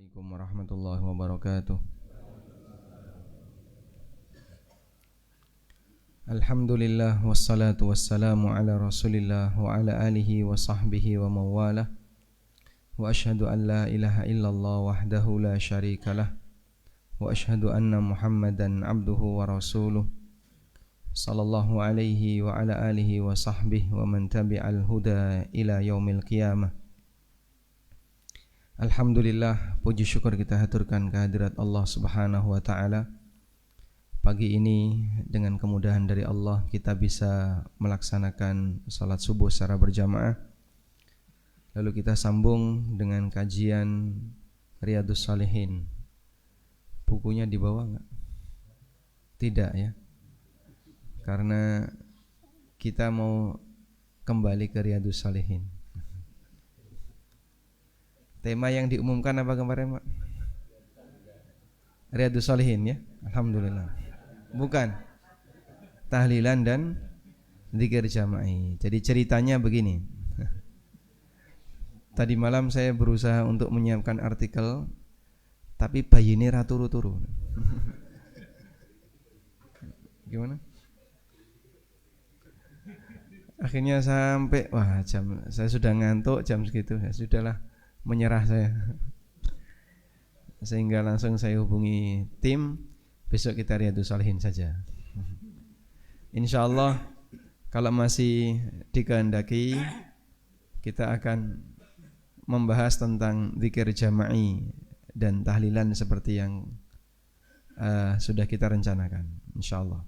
Assalamualaikum warahmatullahi wabarakatuh. Alhamdulillah wassalatu wassalamu ala Rasulillah wa ala alihi wa sahbihi wa mawalah. Wa ashhadu an la ilaha illallah wahdahu la syarikalah. Wa ashhadu anna Muhammadan abduhu wa rasuluh. Sallallahu alaihi wa ala alihi wa sahbihi wa man tabi'al huda ila yaumil qiyamah. Alhamdulillah, puji syukur kita haturkan kehadirat Allah Subhanahu wa taala. Pagi ini dengan kemudahan dari Allah kita bisa melaksanakan salat subuh secara berjamaah. Lalu kita sambung dengan kajian Riyadhus Shalihin. Bukunya dibawa enggak? Tidak ya. Karena kita mau kembali ke Riyadhus Shalihin. Tema yang diumumkan apa kemarin, Pak? Riyadhus Shalihin ya. Alhamdulillah. Bukan. Tahlilan dan zikir jama'i. Jadi ceritanya begini. Tadi malam saya berusaha untuk menyiapkan artikel, tapi bayine ra turu-turu. Gimana? Akhirnya sampai saya sudah ngantuk jam segitu. Ya sudahlah, menyerah saya. Sehingga langsung saya hubungi tim, besok kita Riyadhus Shalihin saja. Insyaallah kalau masih dikehendaki kita akan membahas tentang zikir jama'i dan tahlilan seperti yang sudah kita rencanakan, insyaallah.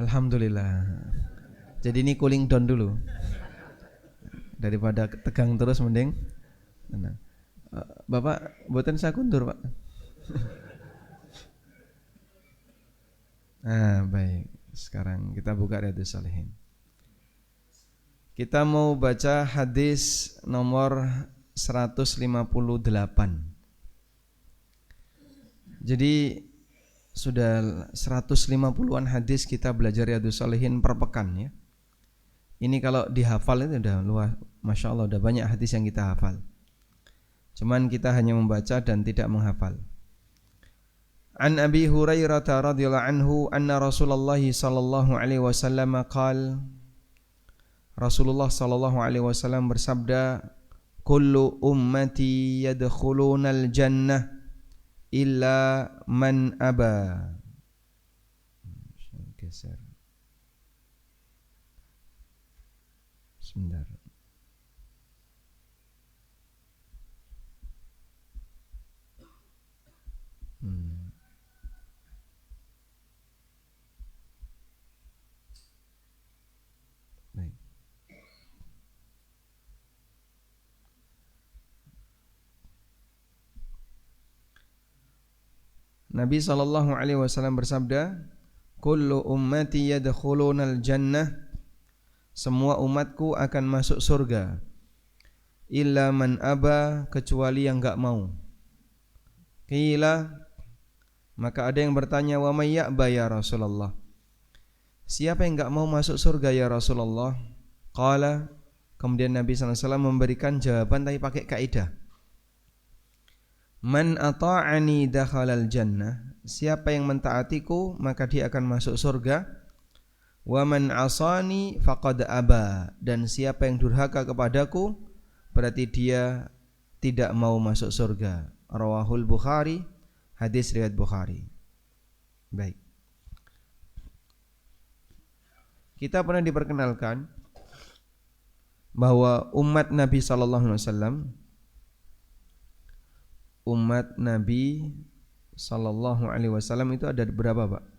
Alhamdulillah. Jadi ini cooling down dulu. Daripada tegang terus mending tenang. Bapak, mboten saya kundur, Pak. Baik. Sekarang kita buka Riyadhus Shalihin. Kita mau baca hadis nomor 158. Jadi sudah 150-an hadis kita belajar Riyadhus Shalihin per pekan ya. Ini kalau dihafal itu udah luas, Masya Allah, udah banyak hadis yang kita hafal. Cuman kita hanya membaca dan tidak menghafal. An Abi Hurairah radhiyallahu anhu anna Rasulullah sallallahu alaihi wasallam qaal, Rasulullah sallallahu alaihi wasallam bersabda, kullu ummati yadkhulunal jannah illa man aba. Geser. Sebentar. Baik. Nabi sallallahu alaihi wasallam bersabda, kullu ummati yadkhulunal jannah, semua umatku akan masuk surga, illa man aba, kecuali yang enggak mau. Qila, maka ada yang bertanya, wa may ya'ba ya Rasulullah, siapa yang enggak mau masuk surga ya Rasulullah? Qala, kemudian Nabi sallallahu alaihi wasallam memberikan jawaban tapi pakai kaidah. Man ata'ani dakhalal jannah, siapa yang mentaatiku maka dia akan masuk surga. Wa man asani faqad aba, dan siapa yang durhaka kepadaku berarti dia tidak mau masuk surga. Rawahul Bukhari, hadis riwayat Bukhari. Baik. Kita pernah diperkenalkan bahwa umat Nabi sallallahu alaihi wasallam, umat Nabi sallallahu alaihi wasallam itu ada berapa, Pak?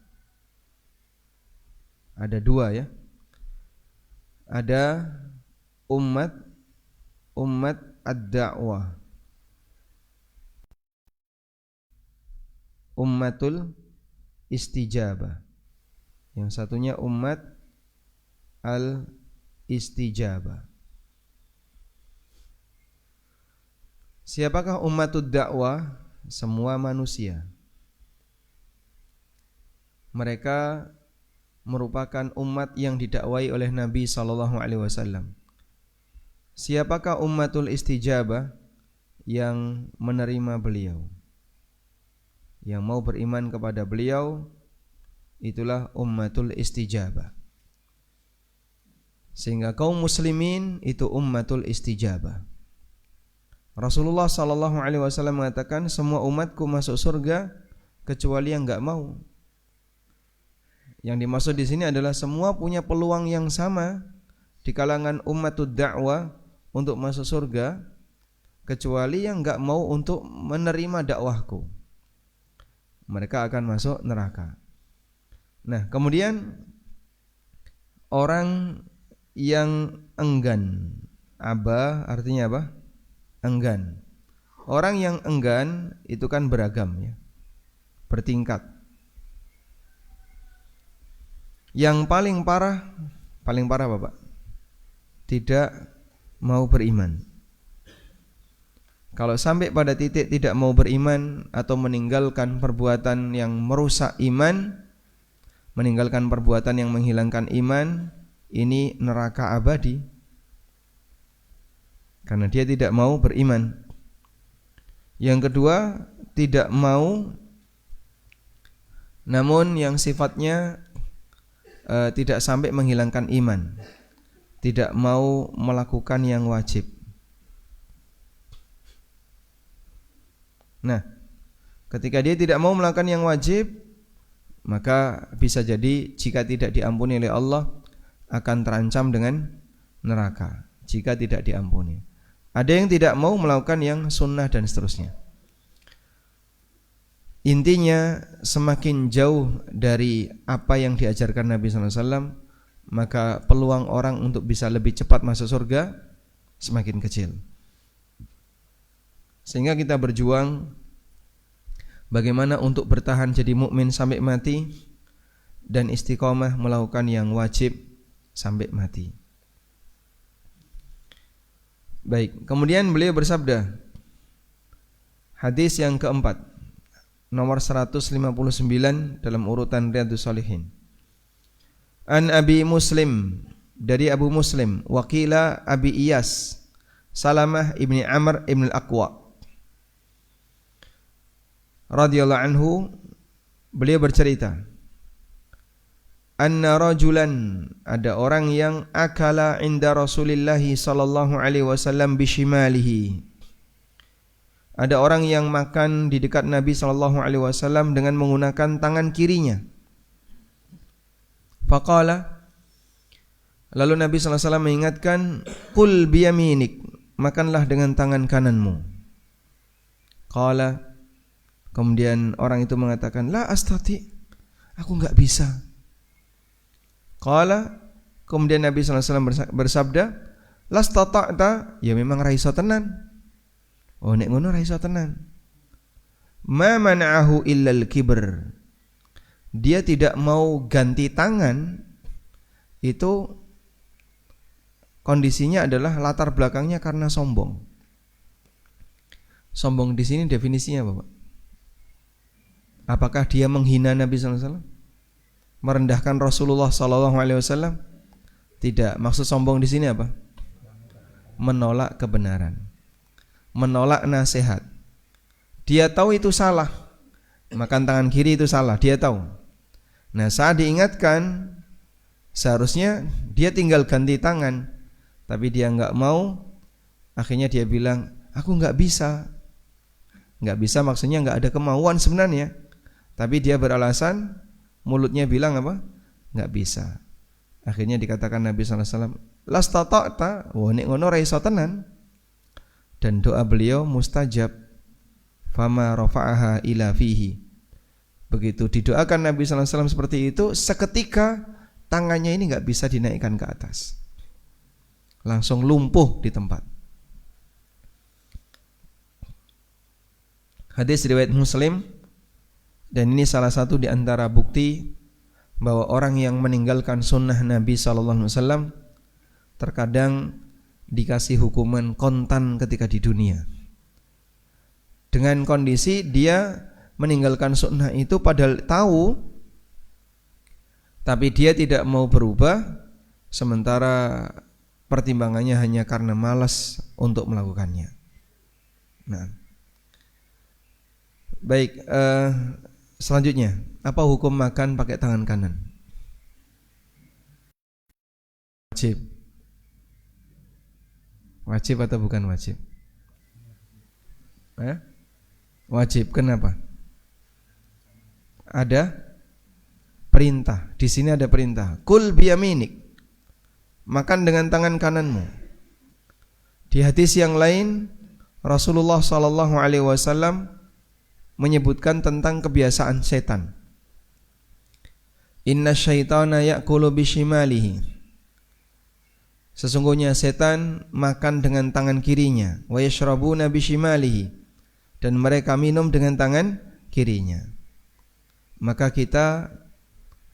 Ada dua ya. Ada umat ad-da'wah, ummatul istijabah. Yang satunya umat al-istijabah. Siapakah ummatud dakwah? Semua manusia. Mereka merupakan umat yang didakwai oleh Nabi sallallahu alaihi wasallam. Siapakah ummatul istijabah? yang menerima beliau, yang mau beriman kepada beliau, itulah ummatul istijabah. Sehingga kaum muslimin itu ummatul istijabah. Rasulullah SAW mengatakan, semua umatku masuk surga kecuali yang enggak mau. Yang dimaksud di sini adalah semua punya peluang yang sama di kalangan ummatud da'wah untuk masuk surga, kecuali yang enggak mau untuk menerima dakwahku. Mereka akan masuk neraka. Nah, kemudian orang yang enggan, aba artinya apa? Enggan. Orang yang enggan itu kan beragam ya, bertingkat. Yang paling parah Bapak, tidak mau beriman. Kalau sampai pada titik tidak mau beriman atau meninggalkan perbuatan yang merusak iman, meninggalkan perbuatan yang menghilangkan iman, ini neraka abadi. Karena dia tidak mau beriman. Yang kedua, tidak mau, namun yang sifatnya tidak sampai menghilangkan iman, tidak mau melakukan yang wajib. Nah, ketika dia tidak mau melakukan yang wajib, maka bisa jadi jika tidak diampuni oleh Allah akan terancam dengan neraka jika tidak diampuni. Ada yang tidak mau melakukan yang sunnah dan seterusnya. Intinya semakin jauh dari apa yang diajarkan Nabi SAW, maka peluang orang untuk bisa lebih cepat masuk surga semakin kecil. Sehingga kita berjuang bagaimana untuk bertahan jadi mukmin sampai mati dan istiqomah melakukan yang wajib sampai mati. Baik, kemudian beliau bersabda, hadis yang keempat, nomor 159 dalam urutan Riyadhus Shalihin. An Abi Muslim, dari Abu Muslim, wakila Abi Iyas, Salamah ibni Amr ibn al-Aqwa radhiyallahu anhu, beliau bercerita, anna rajulan, ada orang yang akala inda Rasulillah sallallahu alaihi wasallam bishimalihi, ada orang yang makan di dekat Nabi sallallahu alaihi wasallam dengan menggunakan tangan kirinya. Faqala, lalu Nabi sallallahu alaihi wasallam mengingatkan, qul biyaminik, makanlah dengan tangan kananmu. Qala, kemudian orang itu mengatakan, la astati, aku enggak bisa. Qala, kemudian Nabi sallallahu alaihi wasallam bersabda, lastata'ta, ya memang ra iso tenan. Oh nek ngono ra iso tenan. Ma mana'ahu illal kibr. Dia tidak mau ganti tangan, itu kondisinya adalah latar belakangnya karena sombong. Sombong di sini definisinya apa, Pak? Apakah dia menghina Nabi sallallahu alaihi wasallam? Merendahkan Rasulullah sallallahu alaihi wasallam? Tidak. Maksud sombong di sini apa? Menolak kebenaran, menolak nasihat. Dia tahu itu salah, makan tangan kiri itu salah, dia tahu. Nah, saat diingatkan, seharusnya dia tinggal ganti tangan, tapi dia enggak mau. Akhirnya dia bilang, aku enggak bisa. Enggak bisa maksudnya enggak ada kemauan sebenarnya, tapi dia beralasan, mulutnya bilang apa? Enggak bisa. Akhirnya dikatakan Nabi sallallahu alaihi wasallam, lastata'ta, wa nek ngono ra iso tenan. Dan doa beliau mustajab, fama rafa'aha ila fihi. Begitu didoakan Nabi sallallahu alaihi wasallam seperti itu, seketika tangannya ini enggak bisa dinaikkan ke atas, langsung lumpuh di tempat. Hadis riwayat Muslim, dan ini salah satu di antara bukti bahwa orang yang meninggalkan sunnah Nabi SAW terkadang dikasih hukuman kontan ketika di dunia, dengan kondisi dia meninggalkan sunnah itu padahal tahu, tapi dia tidak mau berubah, sementara pertimbangannya hanya karena malas untuk melakukannya. Nah, baik. Selanjutnya, apa hukum makan pakai tangan kanan? Wajib. Wajib atau bukan wajib? Wajib. Kenapa? Ada perintah. Di sini ada perintah. Kul biyaminik. Makan dengan tangan kananmu. Di hadis yang lain, Rasulullah sallallahu alaihi wasallam menyebutkan tentang kebiasaan setan. Inna syaitana ya'kulu bishimalihi. Sesungguhnya setan makan dengan tangan kirinya. Wa yashrabuna bishimalihi. Dan mereka minum dengan tangan kirinya. Maka kita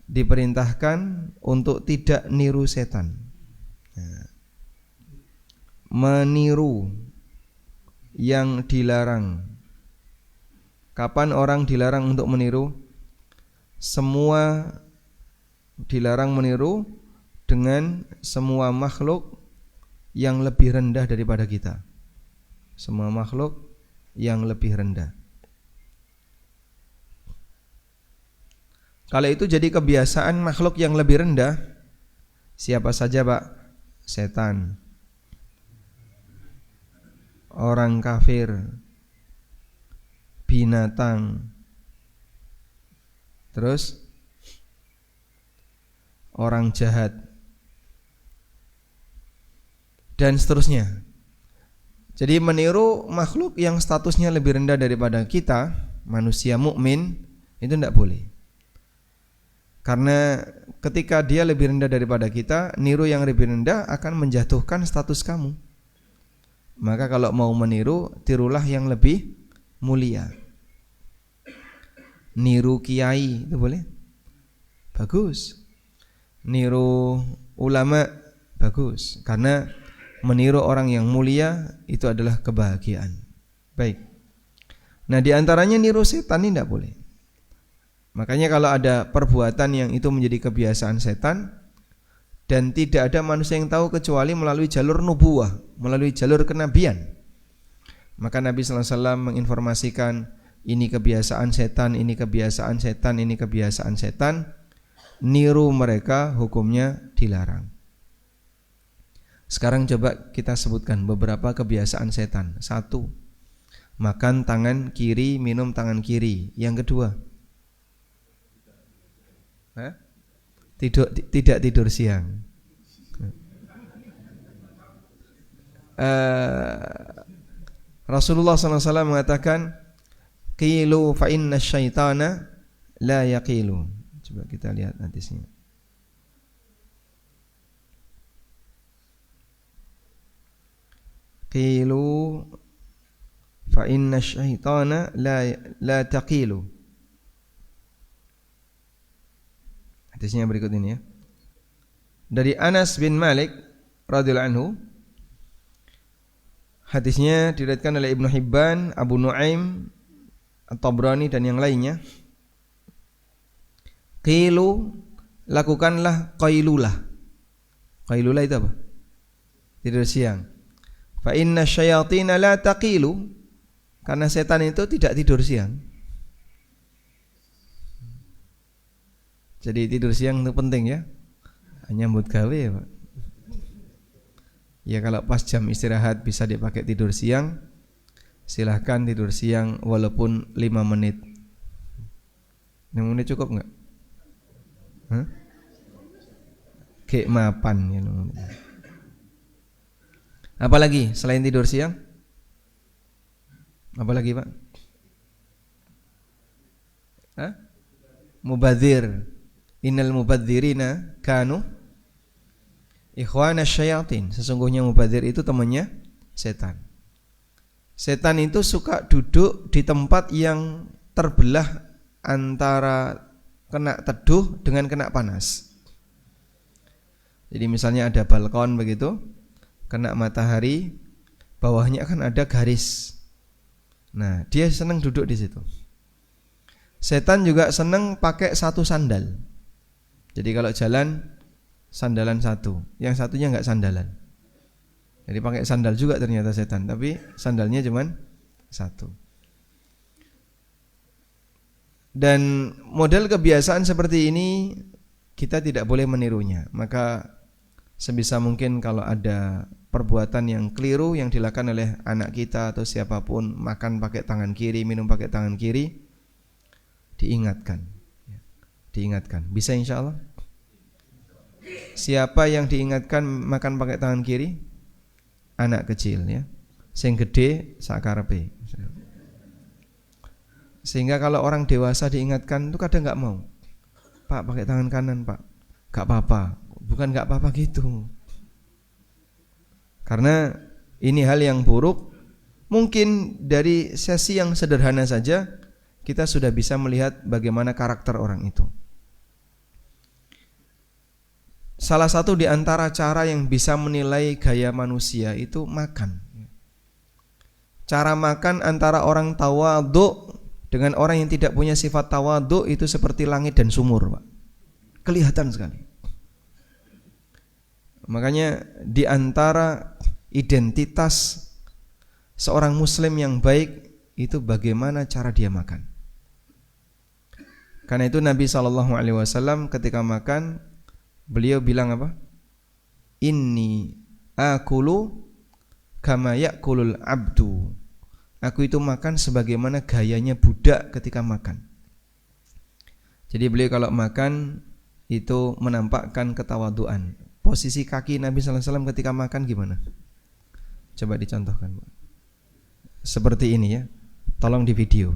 diperintahkan untuk tidak niru setan. Meniru yang dilarang. Kapan orang dilarang untuk meniru? Semua dilarang meniru dengan semua makhluk yang lebih rendah daripada kita. Semua makhluk yang lebih rendah. Kalau itu jadi kebiasaan makhluk yang lebih rendah, siapa saja Pak? Setan, orang kafir, binatang, terus orang jahat, dan seterusnya. Jadi meniru makhluk yang statusnya lebih rendah daripada kita, manusia mukmin, itu tidak boleh. Karena ketika dia lebih rendah daripada kita, niru yang lebih rendah akan menjatuhkan status kamu. Maka kalau mau meniru, tirulah yang lebih mulia. Niru kiai itu boleh? Bagus. Niru ulama bagus. Karena meniru orang yang mulia itu adalah kebahagiaan. Baik. Nah, di antaranya niru setan ini tidak boleh. Makanya kalau ada perbuatan yang itu menjadi kebiasaan setan dan tidak ada manusia yang tahu kecuali melalui jalur nubuwah, melalui jalur kenabian, maka Nabi sallallahu alaihi wasallam menginformasikan ini kebiasaan setan, ini kebiasaan setan, ini kebiasaan setan. Niru mereka hukumnya dilarang. Sekarang coba kita sebutkan beberapa kebiasaan setan. 1. Makan tangan kiri, minum tangan kiri. Yang kedua, tidak tidur siang. Rasulullah SAW mengatakan, qilu fa inna syaitana la yaqilu. Coba kita lihat hadisnya. Qilu fa inna syaitana la taqilu. Hadisnya berikut ini ya. Dari Anas bin Malik radhiyallahu anhu. Hadisnya diriwayatkan oleh Ibnu Hibban, Abu Nuaim, At-Tabrani dan yang lainnya. Qilu, lakukanlah qailulah. Qailulah itu apa? Tidur siang. Fa inna syayatina la taqilu. Karena setan itu tidak tidur siang. Jadi tidur siang itu penting ya. Nyambut gawe ya Pak. Ya kalau pas jam istirahat bisa dipakai tidur siang, silahkan tidur siang walaupun 5 menit. 5 menit cukup enggak? Kayak mapan ya. Apalagi selain tidur siang? Apalagi Pak? Mubadzir. Innal mubadzirina kanu ikhwana syayatin. Sesungguhnya mubadzir itu temannya setan. Setan itu suka duduk di tempat yang terbelah antara kena teduh dengan kena panas. Jadi misalnya ada balkon begitu, kena matahari, bawahnya kan ada garis. Nah, dia senang duduk di situ. Setan juga senang pakai satu sandal. Jadi kalau jalan sandalan satu, yang satunya enggak sandalan. Jadi pakai sandal juga ternyata setan, tapi sandalnya cuman Satu. Dan model kebiasaan seperti ini kita tidak boleh menirunya. Maka sebisa mungkin kalau ada perbuatan yang keliru yang dilakukan oleh anak kita atau siapapun, makan pakai tangan kiri, minum pakai tangan kiri, diingatkan. Diingatkan. Bisa insya Allah? Siapa yang diingatkan makan pakai tangan kiri? Anak kecil ya. Sing gede sakarepe. Sehingga kalau orang dewasa diingatkan itu kadang gak mau. Pak pakai tangan kanan pak. Gak apa-apa. Bukan gak apa-apa gitu. Karena ini hal yang buruk. Mungkin dari sesi yang sederhana saja kita sudah bisa melihat bagaimana karakter orang itu. Salah satu di antara cara yang bisa menilai gaya manusia itu makan. Cara makan antara orang tawadhu dengan orang yang tidak punya sifat tawadhu itu seperti langit dan sumur, Pak. Kelihatan sekali. Makanya di antara identitas seorang muslim yang baik itu bagaimana cara dia makan. Karena itu Nabi SAW ketika makan beliau bilang apa? Inni akulu kama yakulul abdu. Aku itu makan sebagaimana gayanya budak ketika makan. Jadi beliau kalau makan itu menampakkan ketawaduan. Posisi kaki Nabi SAW ketika makan gimana? Coba dicontohkan, Pak. Seperti ini ya. Tolong di video.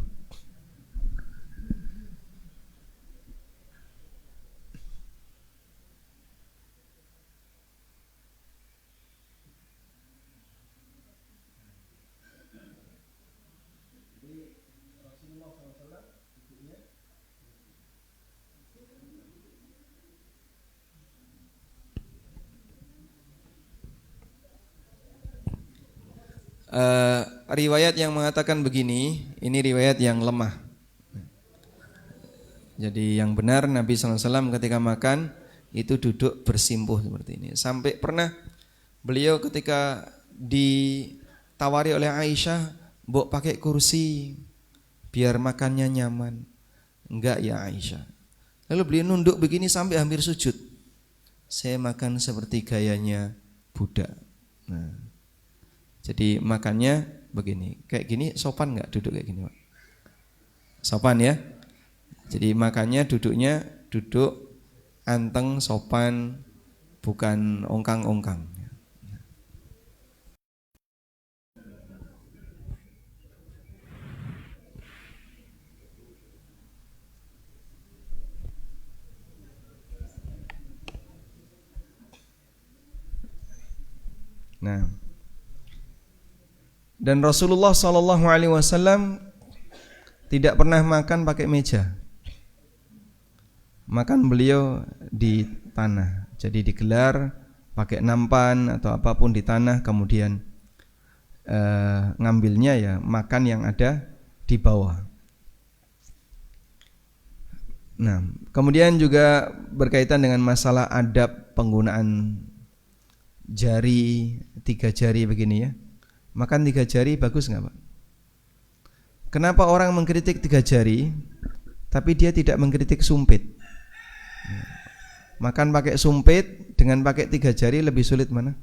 Riwayat yang mengatakan begini, ini riwayat yang lemah. Jadi yang benar Nabi SAW ketika makan itu duduk bersimpuh seperti ini. Sampai pernah beliau ketika ditawari oleh Aisyah, "Mbok pakai kursi biar makannya nyaman." "Enggak ya Aisyah." Lalu beliau nunduk begini sampai hampir sujud. "Saya makan seperti gayanya budak." Nah, jadi makannya begini. Kayak gini sopan enggak duduk kayak gini, Pak? Sopan ya? Jadi makannya duduknya duduk anteng, sopan, bukan ongkang-ongkang. Nah, dan Rasulullah SAW tidak pernah makan pakai meja. Makan beliau di tanah. Jadi digelar pakai nampan atau apapun di tanah, kemudian ngambilnya ya makan yang ada di bawah. Nah, kemudian juga berkaitan dengan masalah adab penggunaan jari, 3 jari begini ya. Makan 3 jari bagus enggak, Pak? Kenapa orang mengkritik 3 jari tapi dia tidak mengkritik sumpit? Makan pakai sumpit dengan pakai 3 jari lebih sulit mana?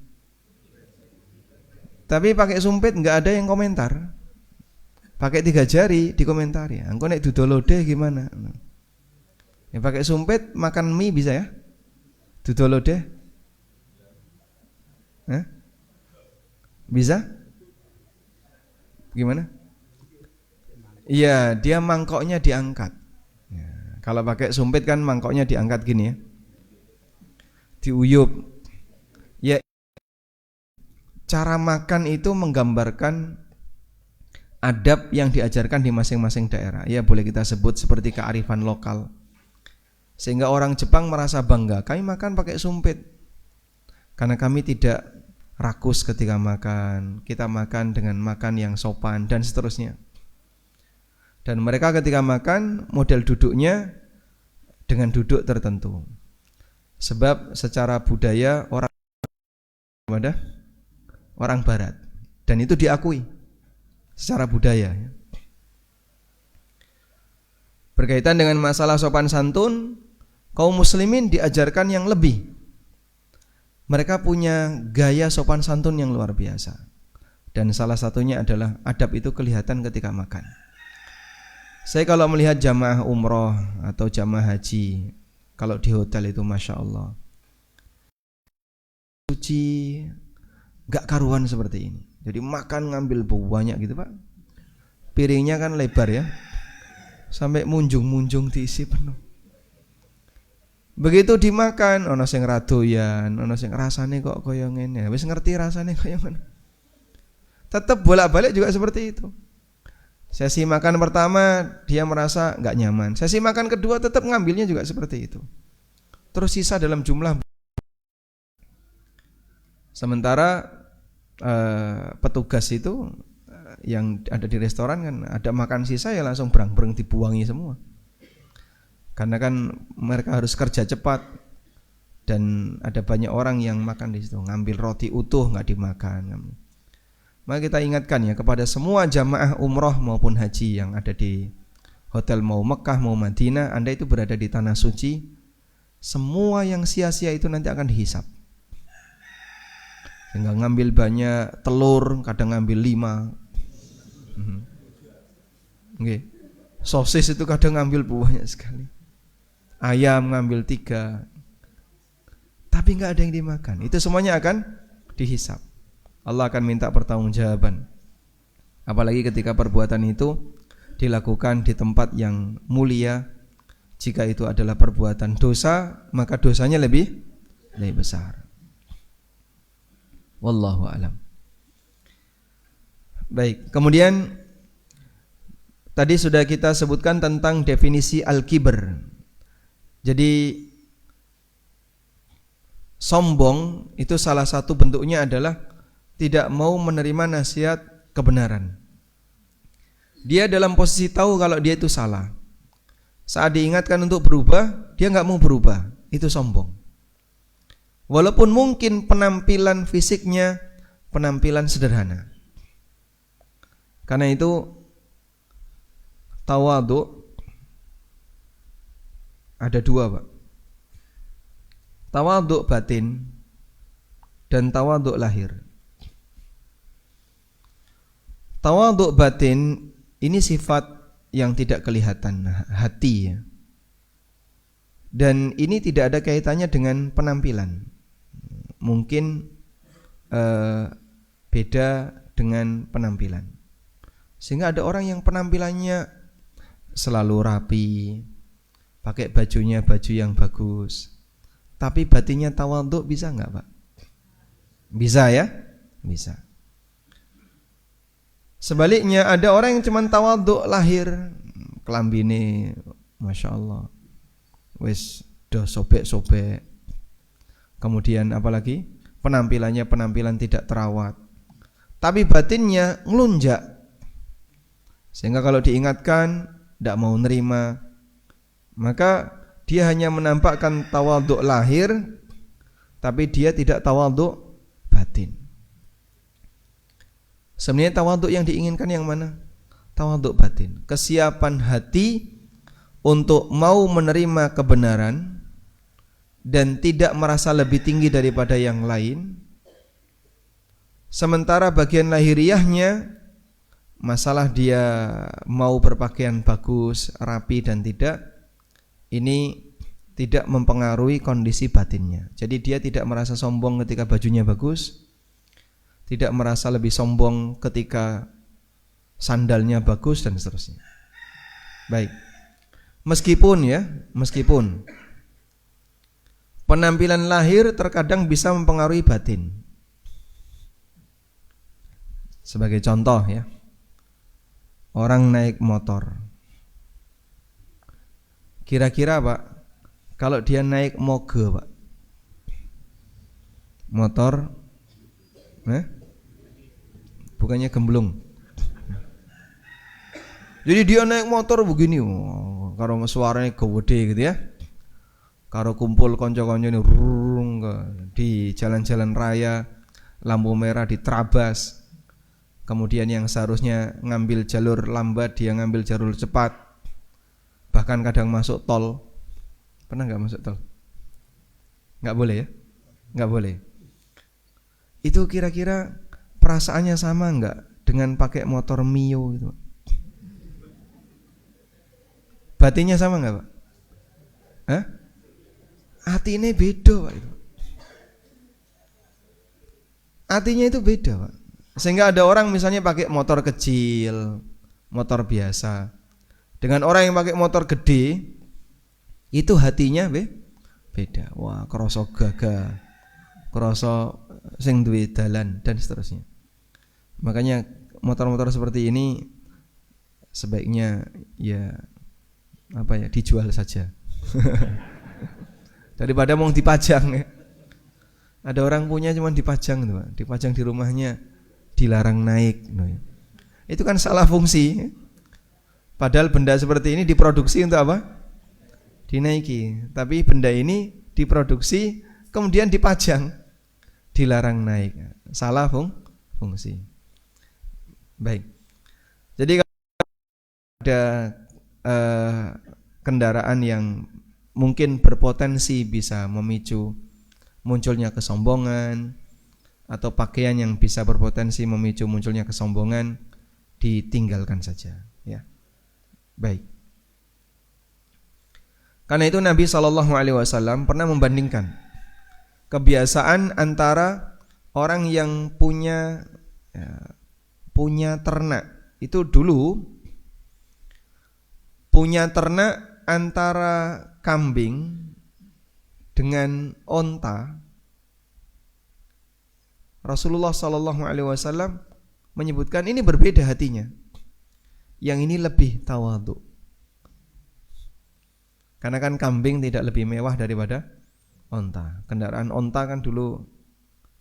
Tapi pakai sumpit enggak ada yang komentar. Pakai 3 jari dikomentari. Engko nek dudolode gimana? Ya pakai sumpit makan mie bisa ya? Dudolode? Bisa? Gimana? Iya, dia mangkoknya diangkat. Ya, kalau pakai sumpit kan mangkoknya diangkat gini ya, diuyup. Ya, cara makan itu menggambarkan adab yang diajarkan di masing-masing daerah. Ya, boleh kita sebut seperti kearifan lokal. Sehingga orang Jepang merasa bangga, kami makan pakai sumpit. Karena kami tidak rakus ketika makan, kita makan dengan makan yang sopan dan seterusnya. Dan mereka ketika makan model duduknya dengan duduk tertentu. Sebab secara budaya orang Barat dan itu diakui. secara budaya. Berkaitan dengan masalah sopan santun, kaum muslimin diajarkan yang lebih. Mereka punya gaya sopan santun yang luar biasa. Dan salah satunya adalah adab itu kelihatan ketika makan. Saya kalau melihat jamaah umroh atau jamaah haji, kalau di hotel itu Masya Allah, suci, gak karuan seperti ini. Jadi makan ngambil banyak gitu Pak. Piringnya kan lebar ya, sampai munjung-munjung diisi penuh. Begitu dimakan, ono sing radoyan, ono sing rasane kok kaya ngene. Wis ngerti rasane kaya ngono. Tetap bolak-balik juga seperti itu. Sesi makan pertama dia merasa nggak nyaman. Sesi makan kedua tetap ngambilnya juga seperti itu. Terus sisa dalam jumlah. Sementara petugas itu yang ada di restoran kan ada makan sisa ya langsung berang-berang dibuangi semua. Karena kan mereka harus kerja cepat dan ada banyak orang yang makan di situ, ngambil roti utuh nggak dimakan. Maka kita ingatkan ya kepada semua jamaah umroh maupun haji yang ada di hotel mau Mekah mau Madinah, Anda itu berada di tanah suci, semua yang sia-sia itu nanti akan dihisap. Sehingga ngambil banyak telur, kadang ngambil 5. Okay. Sosis itu kadang ngambil banyak sekali. Ayam ngambil 3. Tapi nggak ada yang dimakan. Itu semuanya akan dihisap. Allah akan minta pertanggungjawaban. Apalagi ketika perbuatan itu dilakukan di tempat yang mulia. Jika itu adalah perbuatan dosa, maka dosanya lebih besar. Wallahu a'lam. Baik, kemudian tadi sudah kita sebutkan tentang definisi al-kibr. Jadi sombong itu salah satu bentuknya adalah tidak mau menerima nasihat kebenaran. Dia dalam posisi tahu kalau dia itu salah. Saat diingatkan untuk berubah, dia nggak mau berubah. Itu sombong. Walaupun mungkin penampilan fisiknya penampilan sederhana. Karena itu tawadhu ada 2 Pak. Tawadhu batin dan tawadhu lahir. Tawadhu batin ini sifat yang tidak kelihatan, hati ya. Dan ini tidak ada kaitannya dengan penampilan. Mungkin beda dengan penampilan. Sehingga ada orang yang penampilannya selalu rapi, pakai bajunya baju yang bagus, tapi batinnya tawadhu, bisa enggak Pak? Bisa ya? Bisa. Sebaliknya ada orang yang cuma tawadhu lahir, kelambine Masya Allah wis do sobek-sobek. Kemudian apalagi penampilannya penampilan tidak terawat, tapi batinnya ngelunjak. Sehingga kalau diingatkan tidak mau nerima, maka dia hanya menampakkan tawadhu lahir, tapi dia tidak tawadhu batin. Sebenarnya tawadhu yang diinginkan yang mana? Tawadhu batin, kesiapan hati untuk mau menerima kebenaran dan tidak merasa lebih tinggi daripada yang lain. Sementara bagian lahiriahnya, masalah dia mau berpakaian bagus, rapi dan tidak, ini tidak mempengaruhi kondisi batinnya. Jadi dia tidak merasa sombong ketika bajunya bagus, tidak merasa lebih sombong ketika sandalnya bagus dan seterusnya. Baik. Meskipun penampilan lahir terkadang bisa mempengaruhi batin. Sebagai contoh ya, orang naik motor. Kira-kira Pak, kalau dia naik moge Pak, motor bukannya gemblung. Jadi dia naik motor begini, karo suaranya gede gitu ya. Karo kumpul konco-koncone di jalan-jalan raya, lampu merah diterabas. Kemudian yang seharusnya ngambil jalur lambat dia ngambil jalur cepat. Bahkan kadang masuk tol. Pernah nggak masuk tol? Nggak boleh ya? Nggak boleh. Itu kira-kira perasaannya sama nggak dengan pakai motor Mio itu? Batinnya sama nggak Pak? Hah? Hatinya beda Pak itu. Hatinya itu beda Pak. Sehingga ada orang misalnya pakai motor kecil, motor biasa, dengan orang yang pakai motor gede, itu hatinya beda. Wah, kroso gagah, kroso sing duwe dalan dan seterusnya. Makanya motor-motor seperti ini sebaiknya ya dijual saja. Daripada mau dipajang ya. Ada orang punya cuma dipajang tuh, dipajang di rumahnya, dilarang naik. Itu kan salah fungsi. Padahal benda seperti ini diproduksi untuk apa? Dinaiki. Tapi benda ini diproduksi kemudian dipajang, dilarang naik. Salah fungsi. Baik. Jadi kalau ada kendaraan yang mungkin berpotensi bisa memicu munculnya kesombongan, atau pakaian yang bisa berpotensi memicu munculnya kesombongan, ditinggalkan saja ya. Baik. Karena itu Nabi SAW pernah membandingkan kebiasaan antara orang yang punya ternak. Itu dulu punya ternak antara kambing dengan onta. Rasulullah SAW menyebutkan ini berbeda hatinya. Yang ini lebih tawadhu. Karena kan kambing tidak lebih mewah daripada onta. Kendaraan onta kan dulu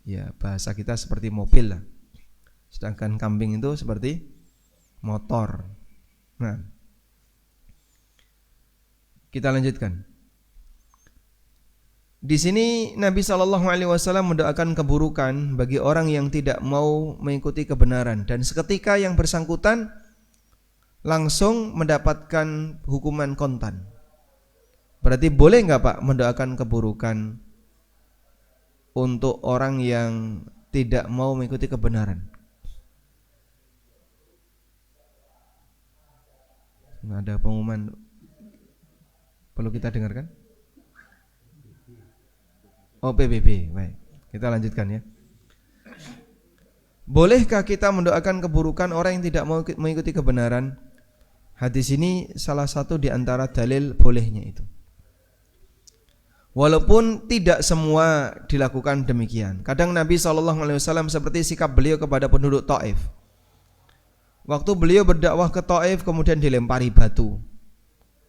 ya bahasa kita seperti mobil lah. Sedangkan kambing itu seperti motor. Nah, kita lanjutkan. Di sini Nabi SAW mendoakan keburukan bagi orang yang tidak mau mengikuti kebenaran, dan seketika yang bersangkutan langsung mendapatkan hukuman kontan. Berarti boleh nggak Pak mendoakan keburukan untuk orang yang tidak mau mengikuti kebenaran? Ada pengumuman perlu kita dengarkan? Oh, PBB. Baik, kita lanjutkan ya. Bolehkah kita mendoakan keburukan orang yang tidak mau mengikuti kebenaran? Hadis ini salah satu di antara dalil bolehnya itu. Walaupun tidak semua dilakukan demikian. Kadang Nabi SAW seperti sikap beliau kepada penduduk Taif. Waktu beliau berdakwah ke Taif kemudian dilempari batu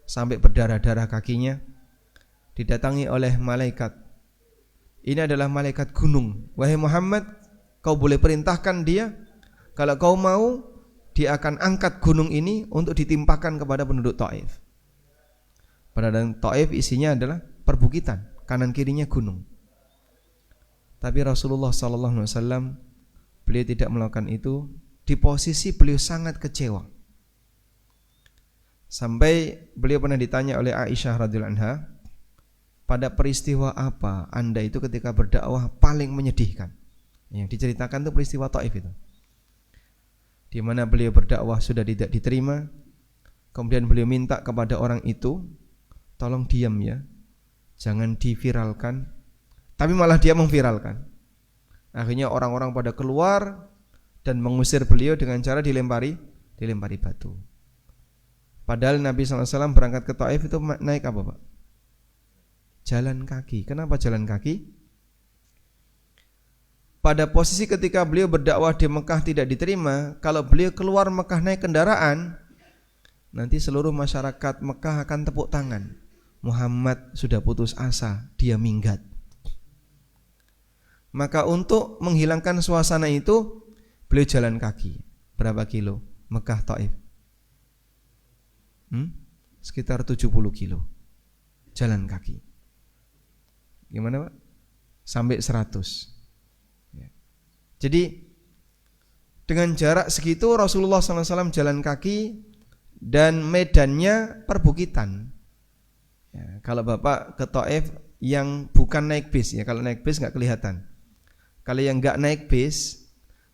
sampai berdarah-darah kakinya. Didatangi oleh malaikat. Ini adalah malaikat gunung. Wahai Muhammad, kau boleh perintahkan dia, kalau kau mau, dia akan angkat gunung ini untuk ditimpakan kepada penduduk Taif. Padahal Taif isinya adalah perbukitan, kanan kirinya gunung. Tapi Rasulullah SAW beliau tidak melakukan itu. Di posisi beliau sangat kecewa. Sampai beliau pernah ditanya oleh Aisyah radhiyallahu anha, pada peristiwa apa Anda itu ketika berdakwah paling menyedihkan? Yang diceritakan itu peristiwa Taif itu, di mana beliau berdakwah sudah tidak diterima. Kemudian beliau minta kepada orang itu, tolong diam ya, jangan diviralkan. Tapi malah dia memviralkan. Akhirnya orang-orang pada keluar dan mengusir beliau dengan cara dilempari batu. Padahal Nabi SAW berangkat ke Taif itu naik apa Pak? Jalan kaki. Kenapa jalan kaki? Pada posisi ketika beliau berdakwah di Mekah tidak diterima, kalau beliau keluar Mekah naik kendaraan, nanti seluruh masyarakat Mekah akan tepuk tangan. Muhammad sudah putus asa, dia minggat. Maka untuk menghilangkan suasana itu, beliau jalan kaki. Berapa kilo? Mekah Taif? Sekitar 70 kilo. Jalan kaki. Gimana Pak? Sampai 100 ya. Jadi Dengan jarak segitu Rasulullah SAW jalan kaki dan medannya perbukitan. Ya, kalau Bapak ke Taif yang bukan naik bis ya, kalau naik bis nggak kelihatan. Kalau yang nggak naik bis,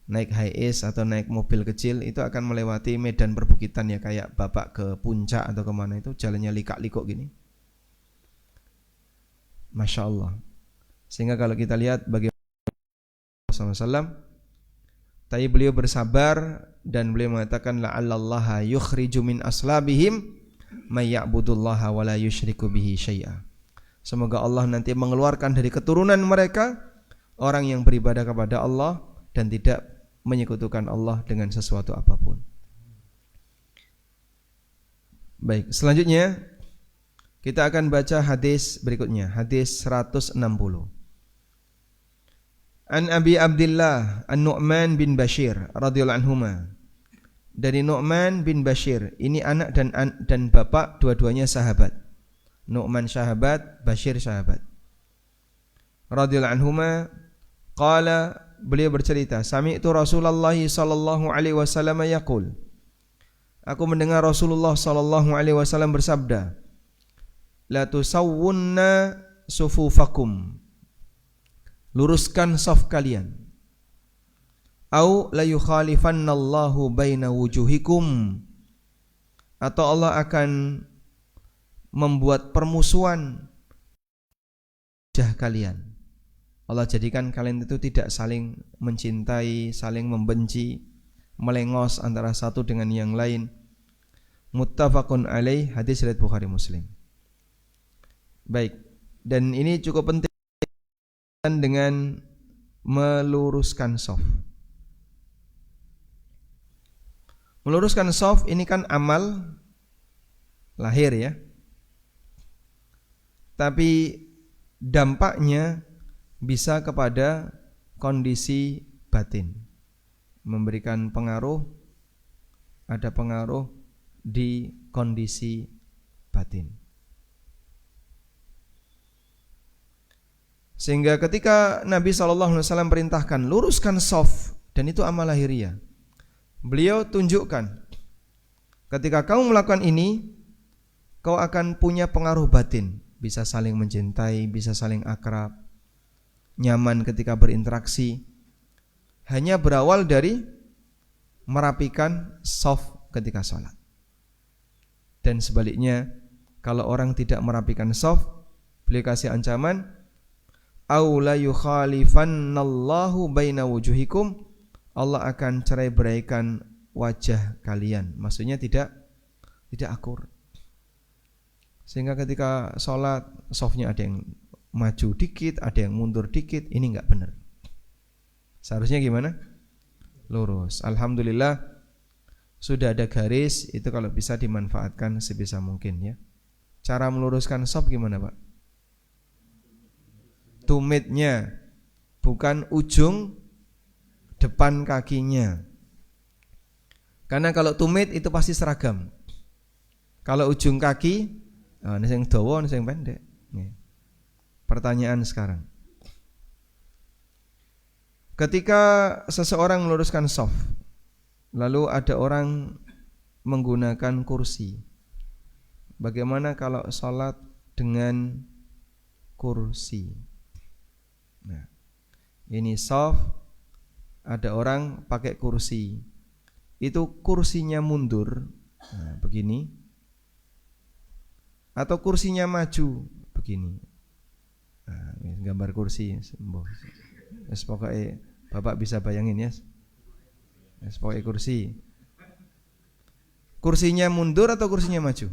naik Hiace atau naik mobil kecil itu akan melewati medan perbukitan ya, kayak Bapak ke puncak atau kemana itu jalannya likak-likuk gini. Masya Allah. Sehingga kalau kita lihat bagaimana Rasulullah SAW, tapi beliau bersabar dan beliau mengatakan la'allallaha yukhriju min aslabihim may ya'budullaha wa la yusyriku bihi syai'a. Semoga Allah nanti mengeluarkan dari keturunan mereka orang yang beribadah kepada Allah dan tidak menyekutukan Allah dengan sesuatu apapun. Baik, selanjutnya kita akan baca hadis berikutnya, hadis 160. An Abi Abdullah An-Nu'man bin Bashir radhiyallahu anhuma. Dari Nu'man bin Bashir, ini anak dan bapak dua-duanya sahabat. Nu'man sahabat, Bashir sahabat. Radhiyallahu anhuma qala, beliau bercerita, sami'tu Rasulullah sallallahu alaihi wasallam yaqul. Aku mendengar Rasulullah sallallahu alaihi wasallam bersabda, la tusawwunna sufufakum. Luruskan saf kalian. Au la yukhalifannallahu baina wujuhikum, atau Allah akan membuat permusuhan wajah kalian. Allah jadikan kalian itu tidak saling mencintai, saling membenci, melengos antara satu dengan yang lain. Muttafaqun alaih, hadis riwayat Bukhari Muslim. Baik, dan ini cukup penting dengan meluruskan shaf. Meluruskan shaf ini kan amal lahir ya. Tapi dampaknya bisa kepada kondisi batin. Memberikan pengaruh, ada pengaruh di kondisi batin. Sehingga ketika Nabi SAW perintahkan luruskan shaf, dan itu amal lahiriah, beliau tunjukkan ketika kamu melakukan ini, kau akan punya pengaruh batin, bisa saling mencintai, bisa saling akrab, nyaman ketika berinteraksi. Hanya berawal dari merapikan shaf ketika sholat. Dan sebaliknya, kalau orang tidak merapikan shaf, beliau kasih ancaman, au la yukhalifannallahu baina wujuhikum, Allah akan cerai-beraikan wajah kalian. Maksudnya tidak akur. Sehingga ketika sholat shafnya ada yang maju dikit, ada yang mundur dikit, ini enggak benar. Seharusnya gimana? Lurus. Alhamdulillah sudah ada garis, itu kalau bisa dimanfaatkan sebisa mungkin ya. Cara meluruskan shaf gimana, Pak? Tumitnya, bukan ujung depan kakinya. Karena kalau tumit itu pasti seragam. Kalau ujung kaki, ini yang dawa, ini yang pendek. Pertanyaan sekarang, ketika seseorang meluruskan shaf, lalu ada orang menggunakan kursi, bagaimana kalau sholat dengan kursi? Nah, ini shaf, ada orang pakai kursi, itu kursinya mundur, nah, begini, atau kursinya maju, begini. Nah, gambar kursi, pokoknya Bapak bisa bayangin ya, pokoknya kursi. Kursinya mundur atau kursinya maju?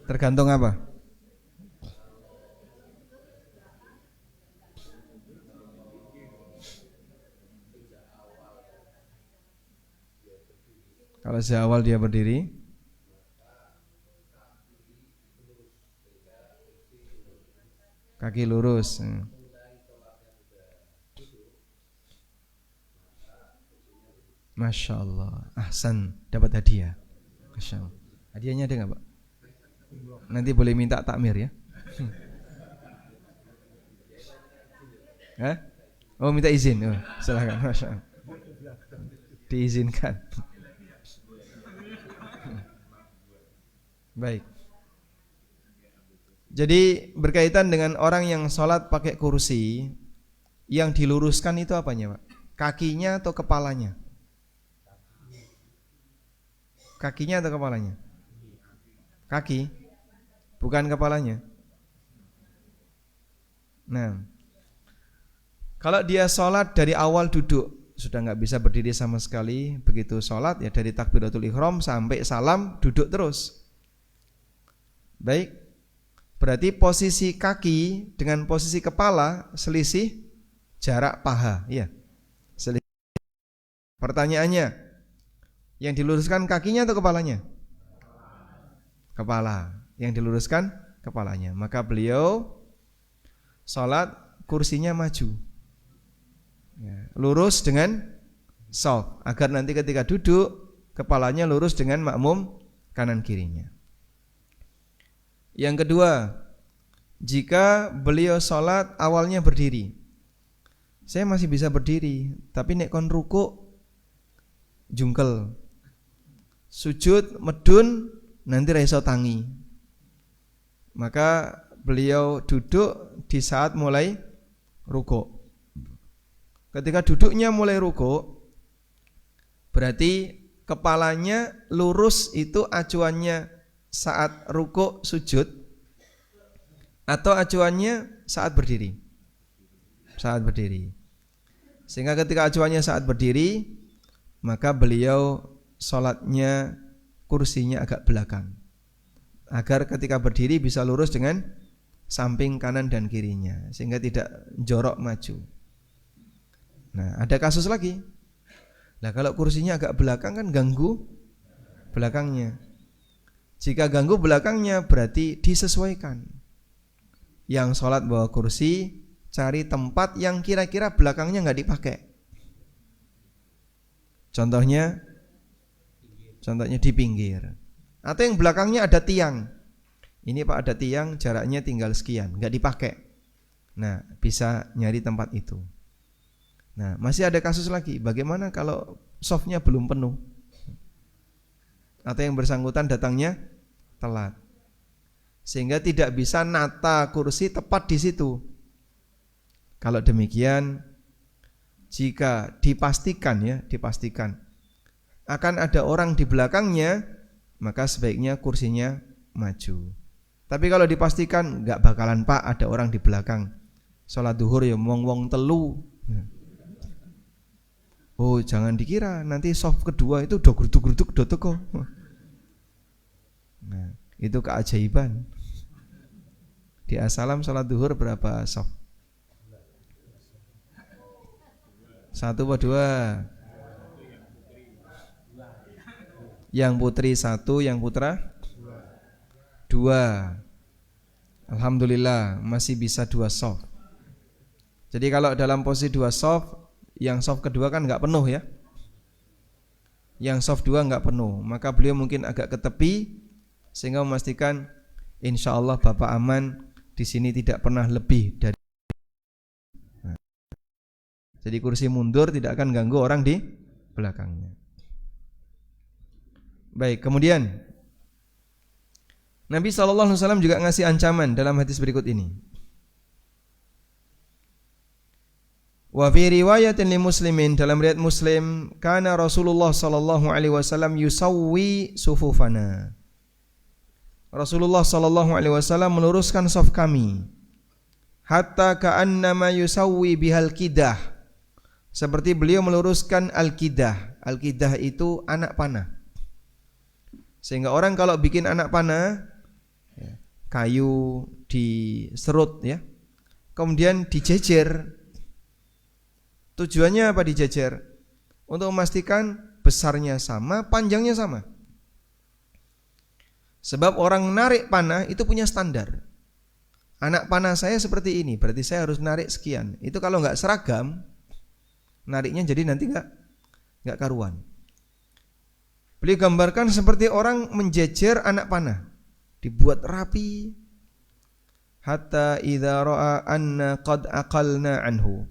Tergantung apa? Kalau sejak awal dia berdiri, kaki lurus. Masya Allah, ahsan, dapat hadiah. Masya Allah. Hadiahnya ada nggak, Pak? Nanti boleh minta takmir ya. Hah? Oh, minta izin. Oh, silakan. Masya Allah. Diizinkan. Baik. Jadi berkaitan dengan orang yang sholat pakai kursi, yang diluruskan itu apanya, Pak? Kakinya atau kepalanya? Kakinya atau kepalanya? Kaki, bukan kepalanya. Nah, kalau dia sholat dari awal duduk, sudah nggak bisa berdiri sama sekali. Begitu sholat ya dari takbiratul ihram sampai salam duduk terus. Baik, berarti posisi kaki dengan posisi kepala selisih jarak paha, ya. Selisih. Pertanyaannya, yang diluruskan kakinya atau kepalanya? Kepala. Yang diluruskan kepalanya. Maka beliau sholat kursinya maju, ya, lurus dengan shaf, agar nanti ketika duduk kepalanya lurus dengan makmum kanan kirinya. Yang kedua, jika beliau sholat awalnya berdiri, saya masih bisa berdiri, tapi nek kon ruku jungkel, sujud medun nanti ra iso tangi, maka beliau duduk di saat mulai ruku. Ketika duduknya mulai ruku, berarti kepalanya lurus itu acuannya saat ruku sujud atau acuannya saat berdiri? Saat berdiri. Sehingga ketika acuannya saat berdiri, maka beliau sholatnya kursinya agak belakang, agar ketika berdiri bisa lurus dengan samping kanan dan kirinya, sehingga tidak jorok maju. Nah, ada kasus lagi. Nah, kalau kursinya agak belakang kan ganggu belakangnya. Jika ganggu belakangnya berarti disesuaikan. Yang sholat bawa kursi, cari tempat yang kira-kira belakangnya nggak dipakai. Contohnya di pinggir. Atau yang belakangnya ada tiang. Ini Pak ada tiang, jaraknya tinggal sekian, nggak dipakai. Nah, bisa nyari tempat itu. Nah, masih ada kasus lagi. Bagaimana kalau softnya belum penuh? Atau yang bersangkutan datangnya telat, sehingga tidak bisa nata kursi tepat di situ. Kalau demikian, jika dipastikan akan ada orang di belakangnya, maka sebaiknya kursinya maju. Tapi kalau dipastikan nggak bakalan Pak ada orang di belakang, sholat duhur ya wong telu. Oh, jangan dikira nanti soft kedua itu do gruduk do teko. Nah, itu keajaiban. Di Assalam sholat duhur berapa soft? 1 atau 2? Yang putri 1, yang putra 2. Alhamdulillah masih bisa 2 soft. Jadi kalau dalam posisi 2 soft, yang soft kedua kan nggak penuh ya. Yang soft 2 nggak penuh, maka beliau mungkin agak ke tepi, sehingga memastikan insya Allah Bapak aman di sini tidak pernah lebih dari. Nah, jadi kursi mundur tidak akan ganggu orang di belakangnya. Baik, kemudian Nabi SAW juga ngasih ancaman dalam hadis berikut ini. Wa fi riwayatin li Muslimin, dalam riwayat Muslim, kana Rasulullah sallallahu alaihi wasallam yusawwi sufufana. Rasulullah sallallahu alaihi wasallam meluruskan saf kami hatta ka'annama yusawwi bihal kidah, seperti beliau meluruskan al-kidah. Al-kidah itu anak panah. Sehingga orang kalau bikin anak panah, kayu diserut ya, kemudian dijejer. Tujuannya apa dijejer? Untuk memastikan besarnya sama, panjangnya sama. Sebab orang narik panah itu punya standar. Anak panah saya seperti ini, berarti saya harus narik sekian. Itu kalau nggak seragam, nariknya jadi nanti nggak karuan. Beliau gambarkan seperti orang menjejer anak panah, dibuat rapi. hatta idza ra'a anna qad aqalna anhu.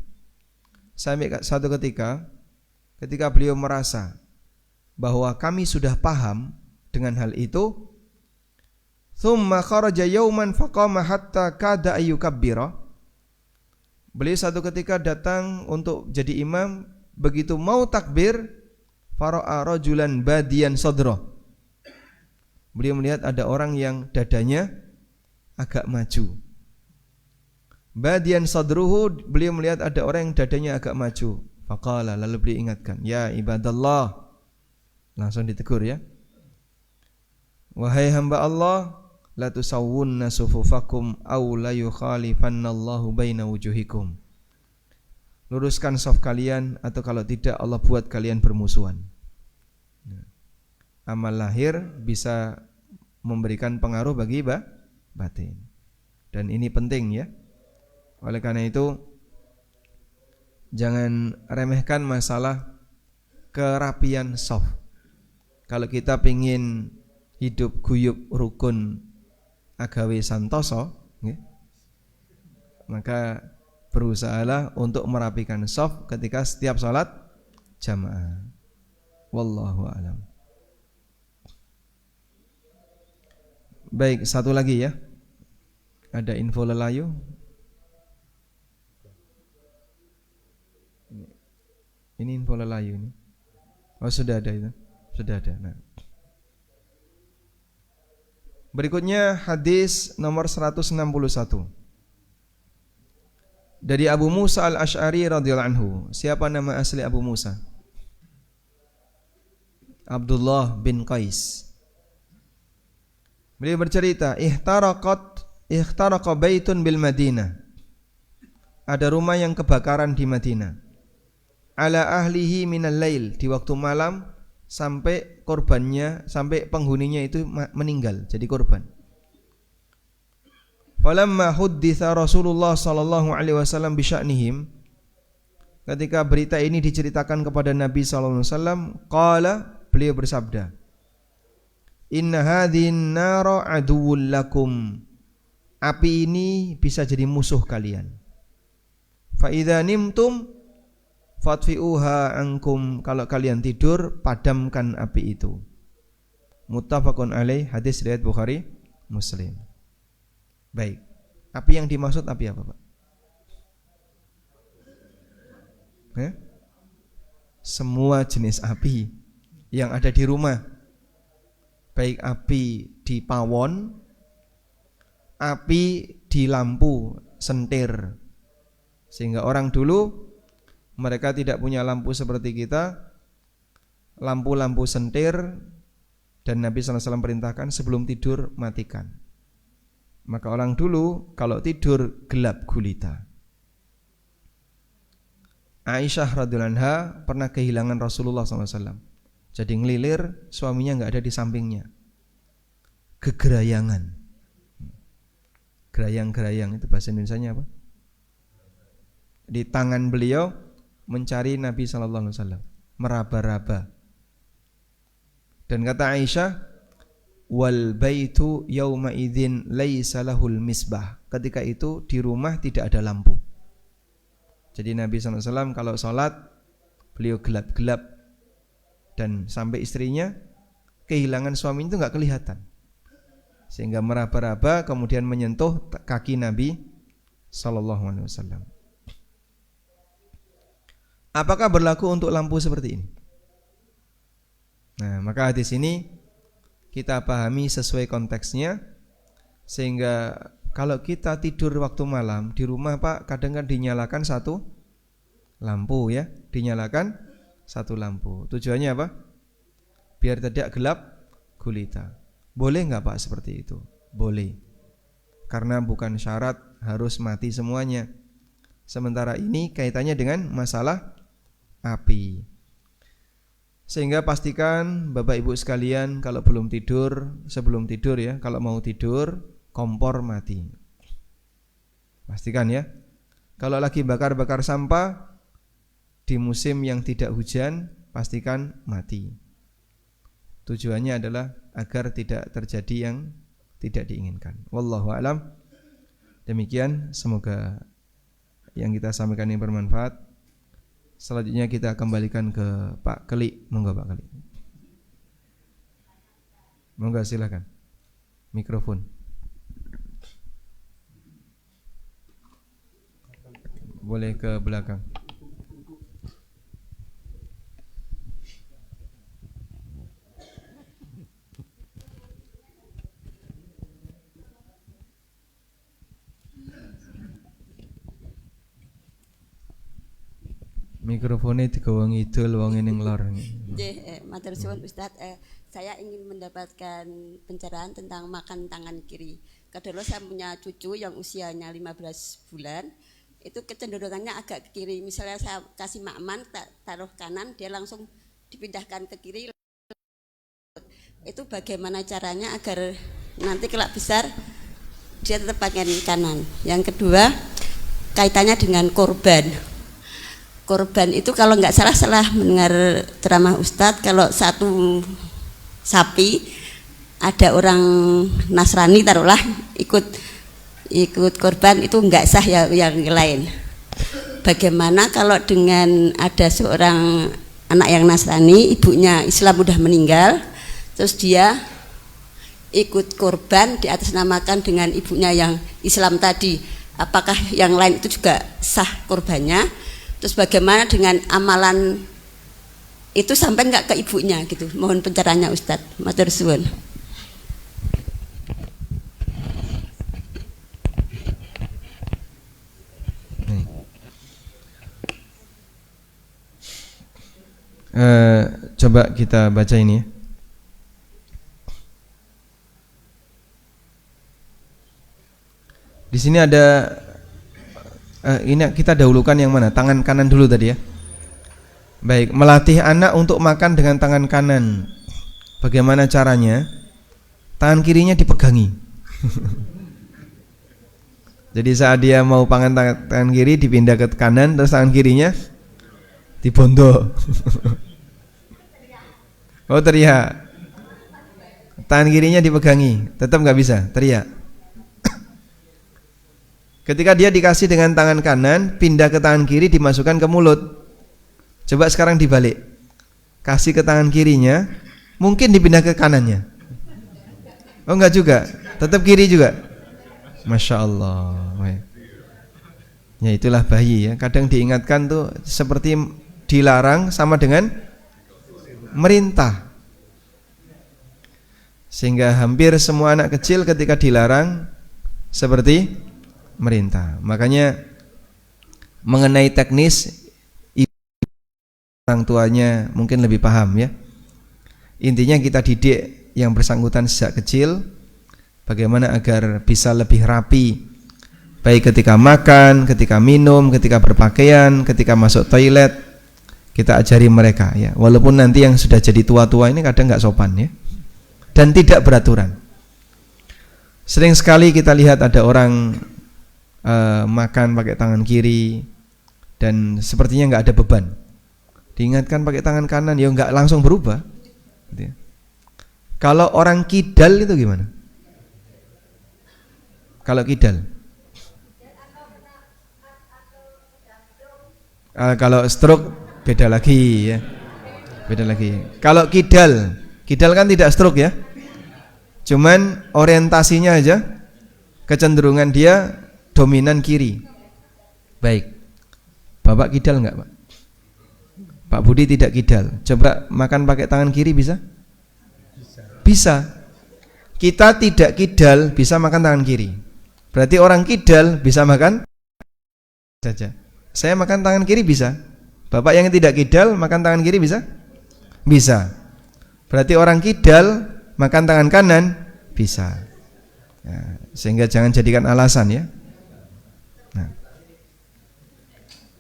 Sampai satu ketika beliau merasa bahwa kami sudah paham dengan hal itu, thumma kharaja yauman faqama hatta kada ayyukabbira. Beliau satu ketika datang untuk jadi imam, begitu mau takbir, fara'a rajulan badiyan sadra. Beliau melihat ada orang yang dadanya agak maju. Badiyan sadruhu, beliau melihat ada orang yang dadanya agak maju. Faqala, lalu beliau ingatkan, ya ibadallah. Langsung ditegur ya. Wahai hamba Allah, la tusawwunna sufufakum aw la yukhalifannallahu baina wujuhikum. Luruskan saf kalian, atau kalau tidak Allah buat kalian bermusuhan. Amal lahir bisa memberikan pengaruh bagi batin. Dan ini penting ya. Oleh karena itu jangan remehkan masalah kerapian saf. Kalau kita pingin hidup guyub rukun agawe santoso, maka berusahalah untuk merapikan saf ketika setiap salat jamaah. Wallahu a'lam. Baik, satu lagi ya. Ada info lelayu. Ini info lelayu ini. Oh, sudah ada itu. Sudah ada. Nah. Berikutnya hadis nomor 161. Dari Abu Musa al-Ash'ari radhiyallahu anhu. Siapa nama asli Abu Musa? Abdullah bin Qais. Beliau bercerita, ihtaraqa baitun bil Madinah. Ada rumah yang kebakaran di Madinah. Ala ahlihi minal lail, di waktu malam, sampai korbannya, sampai penghuninya itu meninggal, jadi korban. Falamma hudditha Rasulullah sallallahu alaihi wasallam bi sya'nihim, ketika berita ini diceritakan kepada Nabi sallallahu alaihi wasallam, qala, beliau bersabda, inna hadhin nara aduwwul lakum, api ini bisa jadi musuh kalian. Fa idza nimtum fatfi'uha ankum, kalau kalian tidur padamkan api itu. Muttafaqun alaih, hadis riwayat Bukhari Muslim. Baik, api yang dimaksud api apa, Pak? Semua jenis api yang ada di rumah, baik api di pawon, api di lampu sentir. Sehingga orang dulu mereka tidak punya lampu seperti kita, lampu-lampu sentir, dan Nabi SAW perintahkan sebelum tidur matikan. Maka orang dulu kalau tidur gelap gulita. Aisyah radhiyallahu anha pernah kehilangan Rasulullah SAW. Jadi ngelilir, suaminya nggak ada di sampingnya. Gegerayangan. Gerayang-gerayang itu bahasa Indonesianya apa? Di tangan beliau mencari Nabi SAW, meraba-raba. Dan kata Aisyah, wal baitu yauma idzin laisa lahul misbah. Ketika itu di rumah tidak ada lampu. Jadi Nabi SAW kalau sholat, beliau gelap-gelap, dan sampai istrinya kehilangan suami itu nggak kelihatan, sehingga meraba-raba kemudian menyentuh kaki Nabi SAW. Apakah berlaku untuk lampu seperti ini? Nah, maka hadis ini kita pahami sesuai konteksnya, sehingga kalau kita tidur waktu malam di rumah, Pak, kadang kan dinyalakan satu lampu ya, dinyalakan satu lampu. Tujuannya apa? Biar tidak gelap gulita. Boleh nggak, Pak, seperti itu? Boleh. Karena bukan syarat harus mati semuanya. Sementara ini kaitannya dengan masalah api. Sehingga pastikan Bapak Ibu sekalian kalau belum tidur, sebelum tidur ya, kalau mau tidur kompor mati. Pastikan ya. Kalau lagi bakar-bakar sampah di musim yang tidak hujan, pastikan mati. Tujuannya adalah agar tidak terjadi yang tidak diinginkan. Wallahu a'lam. Demikian, semoga yang kita sampaikan ini bermanfaat. Selanjutnya kita kembalikan ke Pak Keli. Monggo Pak Keli. Monggo silakan. Mikrofon. Boleh ke belakang. Mikrofonnya digawa ngidul wong ning lor. Nggih, matur suwun Ustaz. Saya ingin mendapatkan pencerahan tentang makan tangan kiri. Kedua saya punya cucu yang usianya 15 bulan. Itu kecenderungannya agak ke kiri. Misalnya saya kasih makman, taruh kanan, dia langsung dipindahkan ke kiri. Itu bagaimana caranya agar nanti kelak besar dia tetap bagian kanan. Yang kedua, kaitannya dengan korban. Korban itu kalau nggak salah mendengar ceramah Ustadz, kalau satu sapi ada orang Nasrani taruhlah ikut korban itu nggak sah ya yang lain. Bagaimana kalau dengan ada seorang anak yang Nasrani, ibunya Islam udah meninggal, terus dia ikut korban diatasnamakan dengan ibunya yang Islam tadi, apakah yang lain itu juga sah korbannya? Terus bagaimana dengan amalan itu sampai nggak ke ibunya gitu? Mohon pencerahannya Ustadz. Matur suwun. Coba kita baca ini ya. Di sini ada ini kita dahulukan yang mana? Tangan kanan dulu tadi ya. Baik, melatih anak untuk makan dengan tangan kanan. Bagaimana caranya? Tangan kirinya dipegangi. Jadi saat dia mau pangan tangan kiri dipindah ke kanan, terus tangan kirinya dibondo. Oh teriak. Tangan kirinya dipegangi, tetap nggak bisa, teriak. Ketika dia dikasih dengan tangan kanan, pindah ke tangan kiri, dimasukkan ke mulut. Coba sekarang dibalik. Kasih ke tangan kirinya, mungkin dipindah ke kanannya. Oh enggak juga, tetap kiri juga. Masya Allah. Ya itulah bayi ya. Kadang diingatkan tuh seperti dilarang sama dengan merintah. Sehingga hampir semua anak kecil ketika dilarang seperti merintah. Makanya mengenai teknis orang tuanya mungkin lebih paham ya. Intinya kita didik yang bersangkutan sejak kecil bagaimana agar bisa lebih rapi, baik ketika makan, ketika minum, ketika berpakaian, ketika masuk toilet. Kita ajari mereka ya. Walaupun nanti yang sudah jadi tua-tua ini kadang nggak sopan ya, dan tidak beraturan. Sering sekali kita lihat ada orang makan pakai tangan kiri dan sepertinya nggak ada beban. Diingatkan pakai tangan kanan, ya nggak langsung berubah. Gitu ya. Kalau orang kidal itu gimana? Kalau kidal, kalau stroke beda lagi ya, beda lagi. Kalau kidal kan tidak stroke ya, cuman orientasinya aja, kecenderungan dia dominan kiri. Baik, Bapak kidal enggak Pak? Pak Budi tidak kidal. Coba makan pakai tangan kiri bisa? Bisa. Kita tidak kidal bisa makan tangan kiri. Berarti orang kidal bisa makan saja. Saya makan tangan kiri bisa. Bapak yang tidak kidal makan tangan kiri bisa? Bisa. Berarti orang kidal makan tangan kanan bisa. Ya, sehingga jangan jadikan alasan ya. Nah,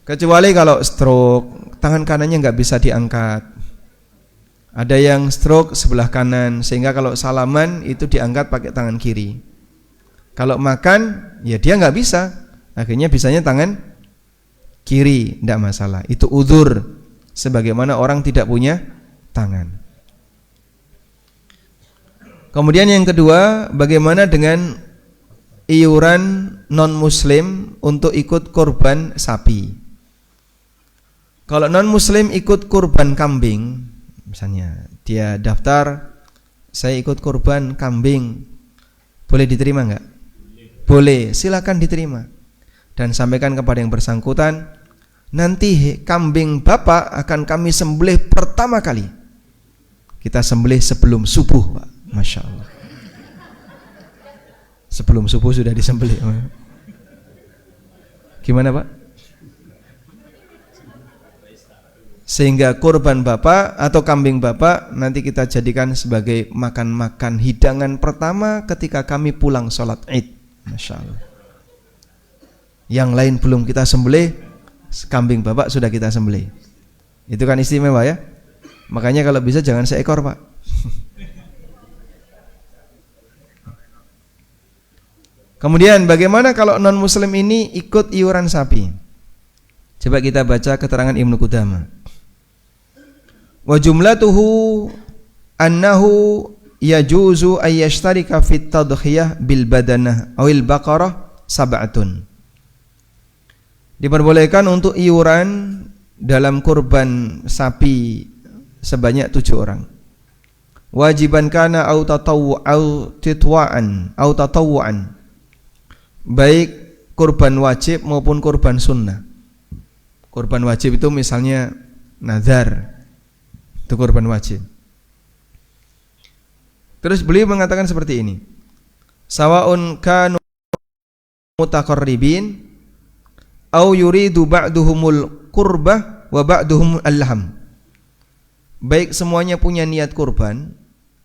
kecuali kalau stroke, tangan kanannya nggak bisa diangkat. Ada yang stroke sebelah kanan, sehingga kalau salaman itu diangkat pakai tangan kiri. Kalau makan, ya dia nggak bisa, akhirnya bisanya tangan kiri, tidak masalah. Itu udzur, sebagaimana orang tidak punya tangan. Kemudian yang kedua, bagaimana dengan iuran non muslim untuk ikut kurban sapi. Kalau non muslim ikut kurban kambing, misalnya dia daftar, saya ikut kurban kambing, boleh diterima enggak? Boleh, silakan diterima. Dan sampaikan kepada yang bersangkutan, nanti kambing Bapak akan kami sembelih pertama kali. Kita sembelih sebelum subuh, Pak. Masya Allah. Sebelum subuh sudah disembelih. Gimana, Pak? Sehingga kurban Bapak atau kambing Bapak nanti kita jadikan sebagai makan-makan hidangan pertama ketika kami pulang sholat Id. Masya Allah. Yang lain belum kita sembelih, kambing Bapak sudah kita sembelih. Itu kan istimewa ya. Makanya kalau bisa jangan seekor, Pak. Kemudian bagaimana kalau non muslim ini ikut iuran sapi? Coba kita baca keterangan Ibnu Qudamah. Wa jumlatuhu annahu yajuzu ay yashtarika fit tadhiyah bil badanah awil baqarah sab'atun. Diperbolehkan untuk iuran dalam kurban sapi sebanyak 7 orang. Wajiban kana au tatawwu'an. Baik kurban wajib maupun kurban sunnah. Kurban wajib itu misalnya nazar, itu kurban wajib. Terus beliau mengatakan seperti ini, sawaun kanu mutaqarribin au yuridu ba'duhumul qurbah wa ba'duhum al-laham. Baik semuanya punya niat kurban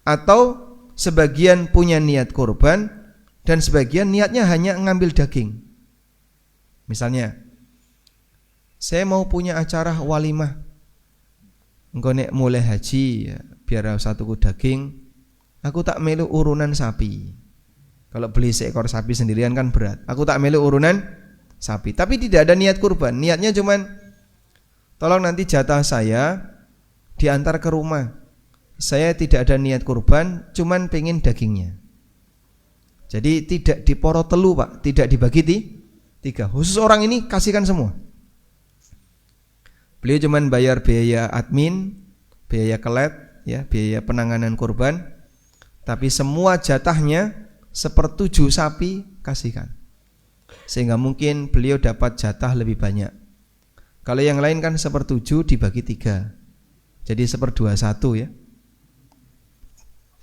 atau sebagian punya niat kurban dan sebagian niatnya hanya ngambil daging. Misalnya, saya mau punya acara walimah, engko nek mulai haji ya, biar satuku daging, aku tak melu urunan sapi. Kalau beli seekor sapi sendirian kan berat. Aku tak melu urunan sapi. Tapi tidak ada niat kurban. Niatnya cuman, tolong nanti jatah saya diantar ke rumah. Saya tidak ada niat kurban, cuman pengen dagingnya. Jadi tidak diporo telu, Pak, tidak dibagi 3. Khusus orang ini kasihkan semua. Beliau cuman bayar biaya admin, biaya kelet, ya, biaya penanganan kurban, tapi semua jatahnya 1/7 sapi kasihkan. Sehingga mungkin beliau dapat jatah lebih banyak. Kalau yang lain kan 1/7 dibagi 3. Jadi 1/21 ya.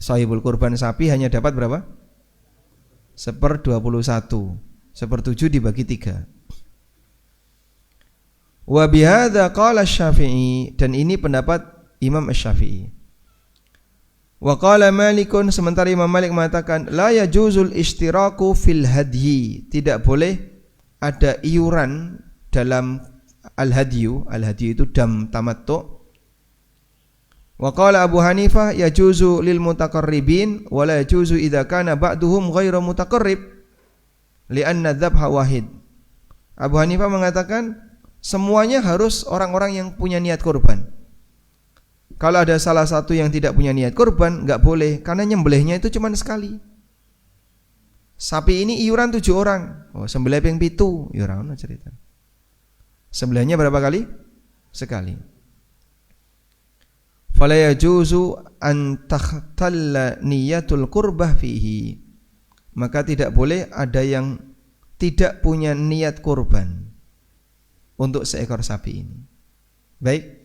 Shahibul kurban sapi hanya dapat berapa? 1/21. 1/7 dibagi 3. Wa bihadza qala Asy-Syafi'i, dan ini pendapat Imam Asy-Syafi'i. Wa qala Malikun, sementara Imam Malik mengatakan la yajuzul ishtiraku fil hadyi, tidak boleh ada iuran dalam al-hadyu. Al-hadyu itu dam tamattu. Wa qala Abu Hanifah yajuzu lil mutaqarribin wa la yajuzu idza kana ba'duhum ghairu mutaqarrib li'anna dzabha wahid. Abu Hanifah mengatakan semuanya harus orang-orang yang punya niat kurban. Kalau ada salah satu yang tidak punya niat kurban, enggak boleh, karena nyembelihnya itu cuma sekali. Sapi ini iuran 7 orang. Oh, sembelih ping 7, ya ora ono cerita. Sembelihnya berapa kali? Sekali. Fala yajuzu an takhtalla niyatul qurbah fihi. Maka tidak boleh ada yang tidak punya niat kurban untuk seekor sapi ini. Baik.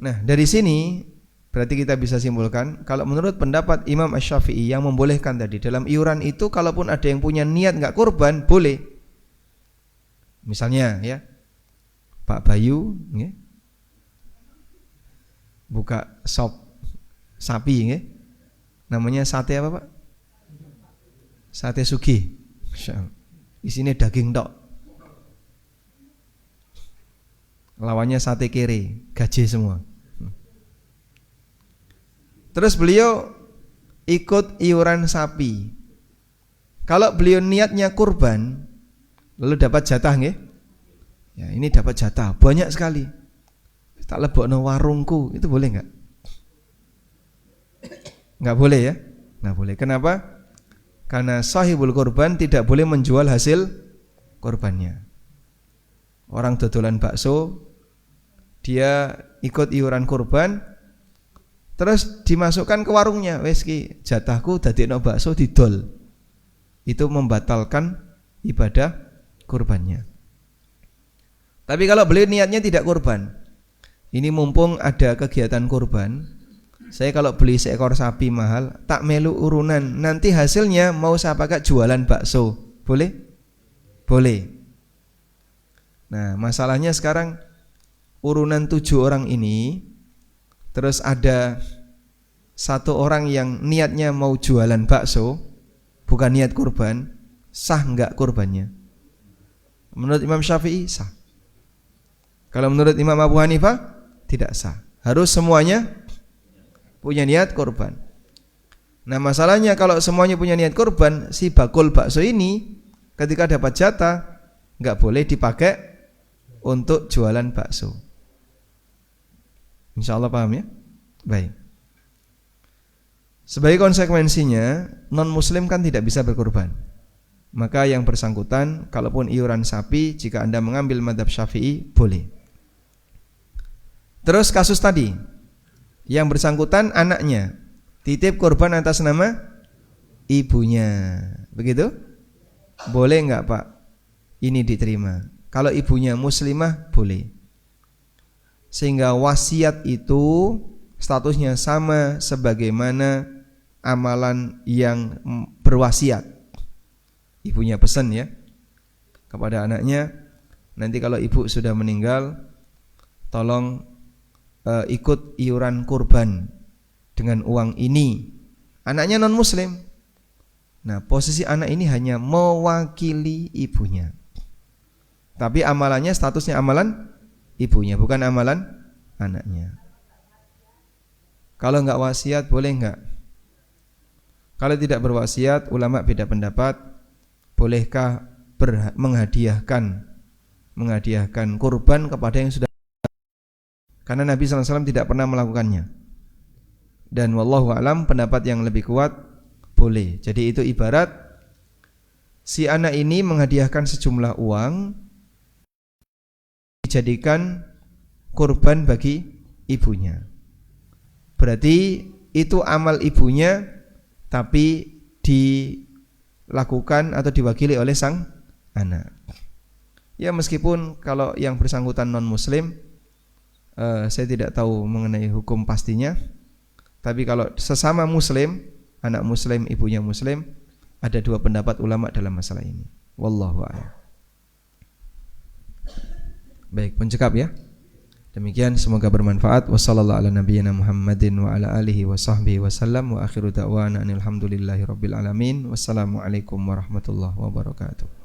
Nah, dari sini berarti kita bisa simpulkan kalau menurut pendapat Imam Asy-Syafi'i yang membolehkan tadi dalam iuran itu kalaupun ada yang punya niat enggak kurban boleh. Misalnya ya, Pak Bayu ya, buka shop sapi ya. Namanya sate apa, Pak? Sate Sugih. Isinya daging tok. Lawannya sate kere, gaje semua. Terus beliau ikut iuran sapi. Kalau beliau niatnya kurban, lalu dapat jatah nggih? Ya, ini dapat jatah banyak sekali. Tak lebokno warungku, itu boleh enggak? Enggak boleh ya? Enggak boleh. Kenapa? Karena sahibul kurban tidak boleh menjual hasil kurbannya. Orang dodolan bakso, dia ikut iuran kurban, terus dimasukkan ke warungnya, wes ki jatahku dadekno bakso didol. Itu membatalkan ibadah kurbannya. Tapi kalau beliau niatnya tidak kurban, ini mumpung ada kegiatan kurban, saya kalau beli seekor sapi mahal, tak melu urunan, nanti hasilnya mau saya pakai jualan bakso, boleh? Boleh. Nah, masalahnya sekarang urunan 7 orang ini, terus ada 1 orang yang niatnya mau jualan bakso, bukan niat kurban, sah enggak kurbannya? Menurut Imam Syafi'i sah. Kalau menurut Imam Abu Hanifah tidak sah. Harus semuanya punya niat kurban. Nah, masalahnya kalau semuanya punya niat kurban, si bakul bakso ini ketika dapat jatah enggak boleh dipakai untuk jualan bakso. Insyaallah paham ya? Baik. Sebagai konsekuensinya, non muslim kan tidak bisa berkurban. Maka yang bersangkutan, kalaupun iuran sapi, jika Anda mengambil mazhab Syafi'i, boleh. Terus kasus tadi, yang bersangkutan anaknya titip kurban atas nama ibunya, begitu? Boleh enggak Pak? Ini diterima. Kalau ibunya muslimah, boleh. Sehingga wasiat itu statusnya sama sebagaimana amalan yang berwasiat. Ibunya pesan ya kepada anaknya, nanti kalau ibu sudah meninggal, tolong ikut iuran kurban dengan uang ini. Anaknya non muslim. Nah, posisi anak ini hanya mewakili ibunya, tapi amalannya statusnya amalan ibunya, bukan amalan anaknya. Kalau enggak wasiat boleh enggak? Kalau tidak berwasiat, ulama beda pendapat. Bolehkah menghadiahkan kurban kepada yang sudah? Karena Nabi SAW tidak pernah melakukannya. Dan wallahu alam, pendapat yang lebih kuat boleh. Jadi itu ibarat si anak ini menghadiahkan sejumlah uang dijadikan kurban bagi ibunya. Berarti itu amal ibunya, tapi dilakukan atau diwakili oleh sang anak. Ya, meskipun kalau yang bersangkutan non muslim, saya tidak tahu mengenai hukum pastinya. Tapi kalau sesama muslim, anak muslim, ibunya muslim, ada 2 pendapat ulama dalam masalah ini. Wallahu a'lam. Baik, pencekap ya. Demikian, semoga bermanfaat. Wassallallahu ala nabiyyina Muhammadin wa ala alihi wa sahbihi wasallam. Wa akhiru da'wana alhamdulillahi rabbil alamin. Wassalamualaikum warahmatullahi wabarakatuh.